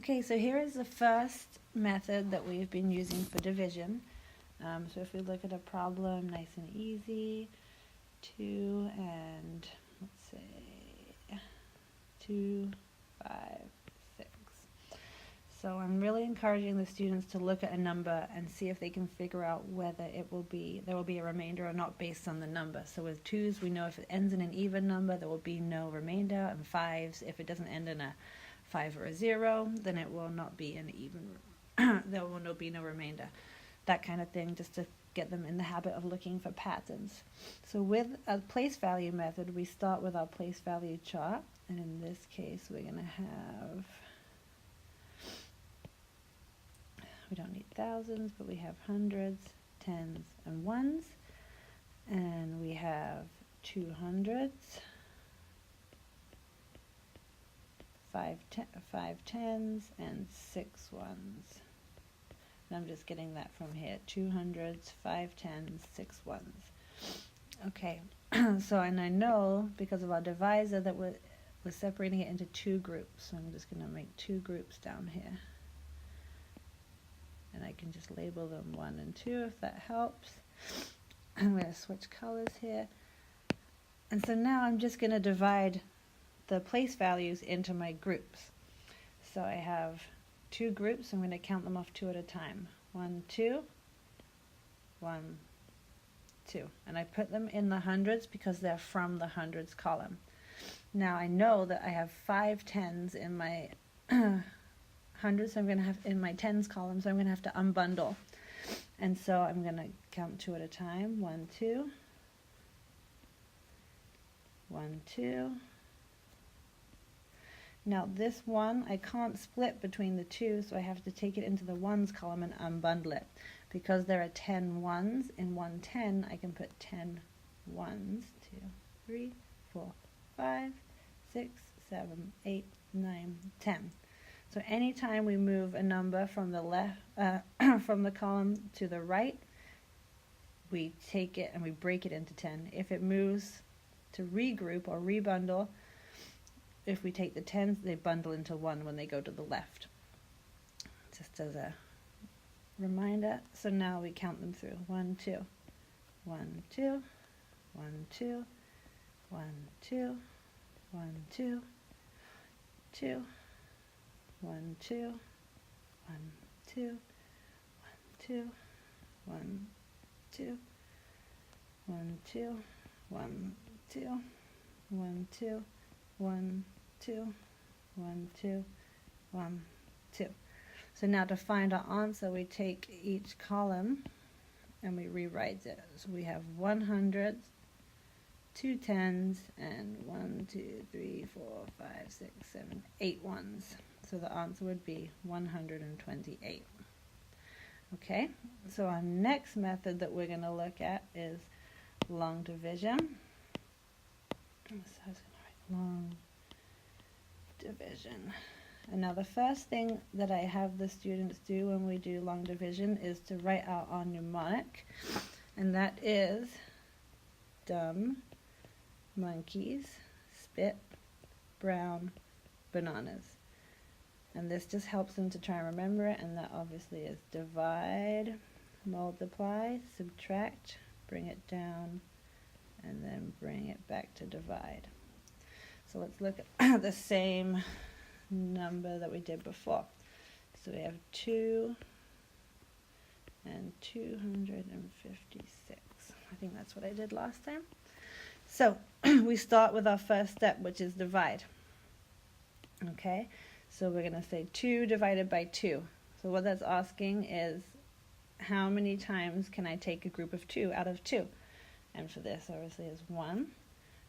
Okay, so here is the first method that we've been using for division. So if we look at a problem, nice and easy, 2 and, let's say, 2, 5, 6. So I'm really encouraging the students to look at a number and see if they can figure out whether there will be a remainder or not based on the number. So with 2s, we know if it ends in an even number, there will be no remainder, and 5s, if it doesn't end in a 5 or a 0, then it will not be an even, there will be no remainder. That kind of thing, just to get them in the habit of looking for patterns. So with a place value method, we start with our place value chart, and in this case we're going to have, we don't need thousands, but we have hundreds, tens, and ones, and we have 200s, 5 tens, and 6 ones. And I'm just getting that from here, 200s, 5 tens, 6 ones. Okay, so, and I know because of our divisor that we're separating it into 2 groups. So I'm just going to make 2 groups down here. And I can just label them 1 and 2 if that helps. I'm going to switch colors here. And so now I'm just going to divide the place values into my groups. So I have 2 groups. I'm going to count them off 2 at a time. 1, 2, 1, 2. And I put them in the hundreds because they're from the hundreds column. Now I know that I have 5 tens in my hundreds, so I'm going to have in my tens column, so I'm going to have to unbundle. And so I'm going to count 2 at a time. 1, 2, 1, 2. Now this one, I can't split between the 2, so I have to take it into the ones column and unbundle it. Because there are 10 ones in 1 10, I can put 10 ones, 2, 3, 4, 5, 6, 7, 8, 9, 10. So anytime we move a number from the left, from the column to the right, we take it and we break it into 10. If it moves to regroup or rebundle, if we take the tens, they bundle into 1 when they go to the left. Just as a reminder. So now we count them through. 1, 2, 1, 2, 1, 2, 1, 2, 1, 2, 2, 1, 2, 1, 2, 1, 2, 1, 2, 1, 2, 1, 2, 1, 2, 1, 2, 1, 2, 1, 2. So now to find our answer, we take each column and we rewrite it. So we have 100, 2 tens, and 1, 2, 3, 4, 5, 6, 7, 8 ones. So the answer would be 128. Okay, so our next method that we're going to look at is long division. So I was going to write long division. And now the first thing that I have the students do when we do long division is to write out our mnemonic, and that is dumb, monkeys, spit, brown, bananas. And this just helps them to try and remember it, and that obviously is divide, multiply, subtract, bring it down, and then bring it back to divide. So let's look at the same number that we did before. So we have 2 and 256. I think that's what I did last time. So we start with our first step, which is divide. Okay, so we're going to say 2 divided by 2. So what that's asking is how many times can I take a group of 2 out of 2? And for this obviously is 1.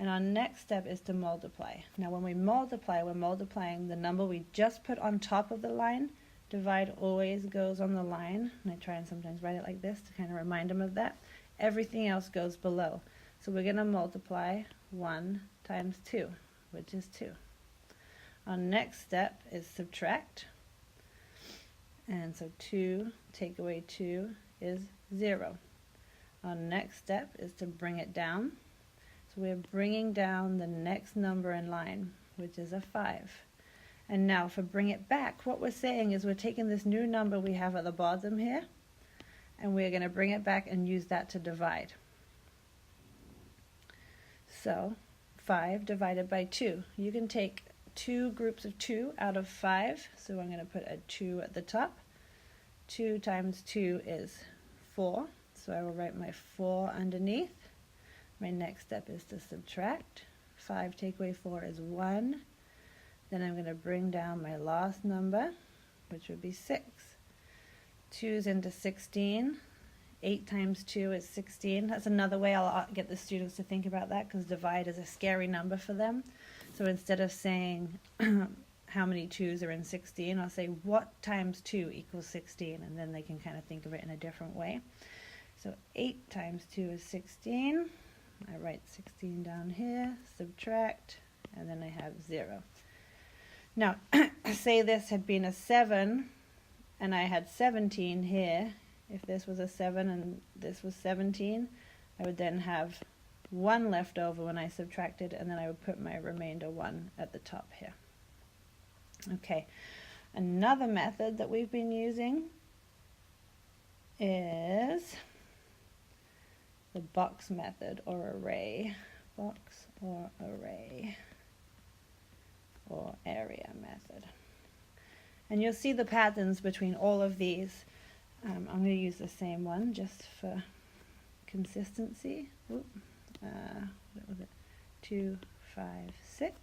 And our next step is to multiply. Now when we multiply, we're multiplying the number we just put on top of the line. Divide always goes on the line. And I try and sometimes write it like this to kind of remind them of that. Everything else goes below. So we're going to multiply 1 times 2, which is 2. Our next step is subtract. And so 2 take away 2 is 0. Our next step is to bring it down. So we're bringing down the next number in line, which is a 5. And now for bring it back, what we're saying is we're taking this new number we have at the bottom here, and we're going to bring it back and use that to divide. So 5 divided by 2. You can take 2 groups of 2 out of 5, so I'm going to put a 2 at the top. 2 times 2 is 4, so I will write my 4 underneath. My next step is to subtract. 5 take away 4 is 1. Then I'm going to bring down my last number, which would be 6. 2's into 16. 8 times 2 is 16. That's another way I'll get the students to think about that, because divide is a scary number for them. So instead of saying how many 2's are in 16, I'll say what times 2 equals 16, and then they can kind of think of it in a different way. So 8 times 2 is 16. I write 16 down here, subtract, and then I have 0. Now, say this had been a 7, and I had 17 here. If this was a 7 and this was 17, I would then have 1 left over when I subtracted, and then I would put my remainder 1 at the top here. Okay, another method that we've been using is the box method or array. Box or array or area method. And you'll see the patterns between all of these. I'm going to use the same one just for consistency. What was it? 2, 5, 6.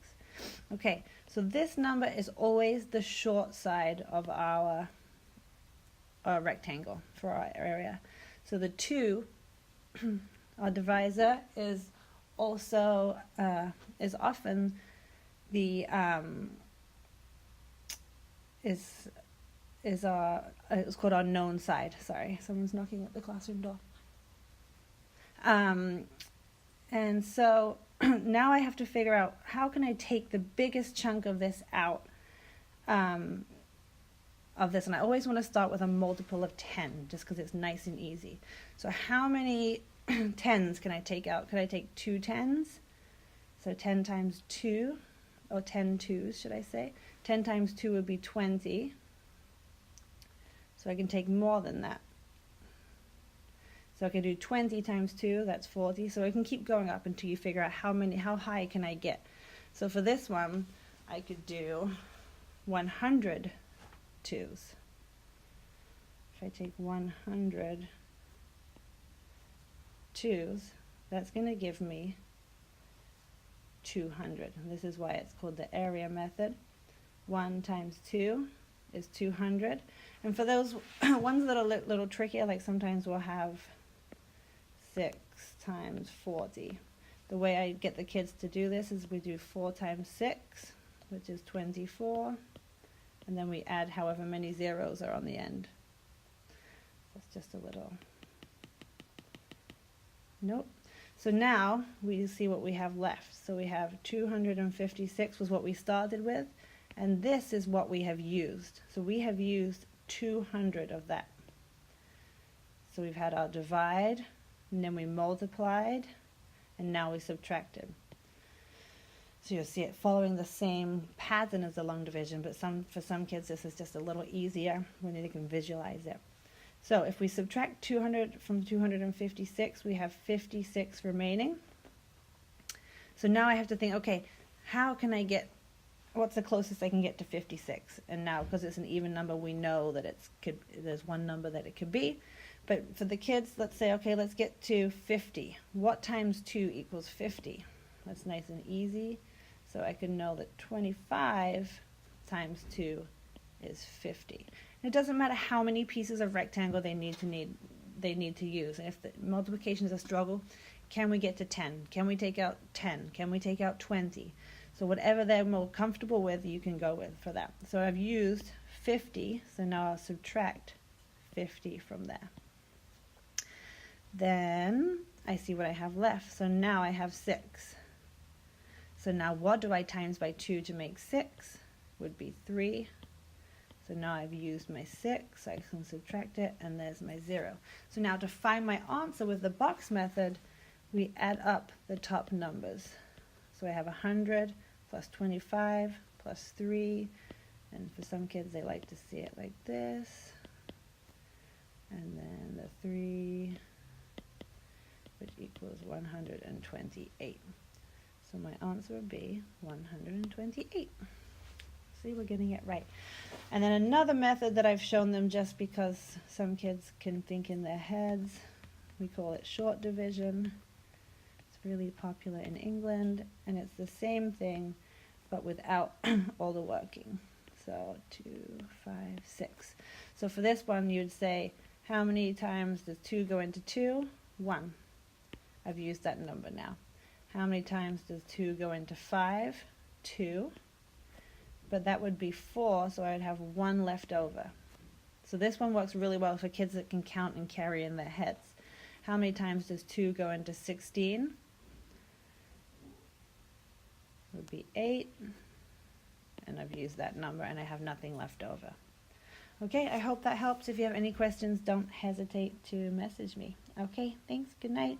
Okay, so this number is always the short side of our rectangle for our area. So the 2, our divisor, is also often the it's called our known side. Sorry, someone's knocking at the classroom door. And so now I have to figure out how can I take the biggest chunk of this out of this, and I always want to start with a multiple of 10 just because it's nice and easy. So how many 10s can I take out? Could I take 2 10s? So 10 times 2, or 10 2s should I say. 10 times 2 would be 20. So I can take more than that. So I can do 20 times 2, that's 40. So I can keep going up until you figure out how high can I get. So for this one, I could do 100 2s. If I take 100 2s, that's going to give me 200. And this is why it's called the area method. 1 times 2 is 200. And for those ones that are a little trickier, like sometimes we'll have 6 times 40. The way I get the kids to do this is we do 4 times 6, which is 24, and then we add however many zeros are on the end. That's just a little... Nope. So now we see what we have left. So we have 256 was what we started with, and this is what we have used. So we have used 200 of that. So we've had our divide, and then we multiplied, and now we subtracted. So you'll see it following the same pattern as the long division, but for some kids this is just a little easier when they can visualize it. So if we subtract 200 from 256, we have 56 remaining. So now I have to think, okay, what's the closest I can get to 56? And now, because it's an even number, we know that there's one number that it could be. But for the kids, let's say, okay, let's get to 50. What times 2 equals 50? That's nice and easy. So I can know that 25 times 2 is 50. And it doesn't matter how many pieces of rectangle they need to use. And if the multiplication is a struggle, can we get to 10? Can we take out 10? Can we take out 20? So whatever they're more comfortable with, you can go with for that. So I've used 50, so now I'll subtract 50 from there. Then I see what I have left. So now I have 6. So now what do I times by 2 to make 6? Would be 3. So now I've used my 6, I can subtract it, and there's my 0. So now to find my answer with the box method, we add up the top numbers. So I have 100 plus 25 plus 3 And for some kids, they like to see it like this. And then the 3, which equals 128. So my answer would be 128. See, we're getting it right. And then another method that I've shown them just because some kids can think in their heads, we call it short division. It's really popular in England, and it's the same thing, but without all the working. So 2, 5, 6. So for this one, you'd say, how many times does 2 go into 2? 1. I've used that number now. How many times does 2 go into 5? 2. But that would be 4, so I'd have 1 left over. So this one works really well for kids that can count and carry in their heads. How many times does 2 go into 16? It would be 8. And I've used that number, and I have nothing left over. Okay, I hope that helps. If you have any questions, don't hesitate to message me. Okay, thanks. Good night.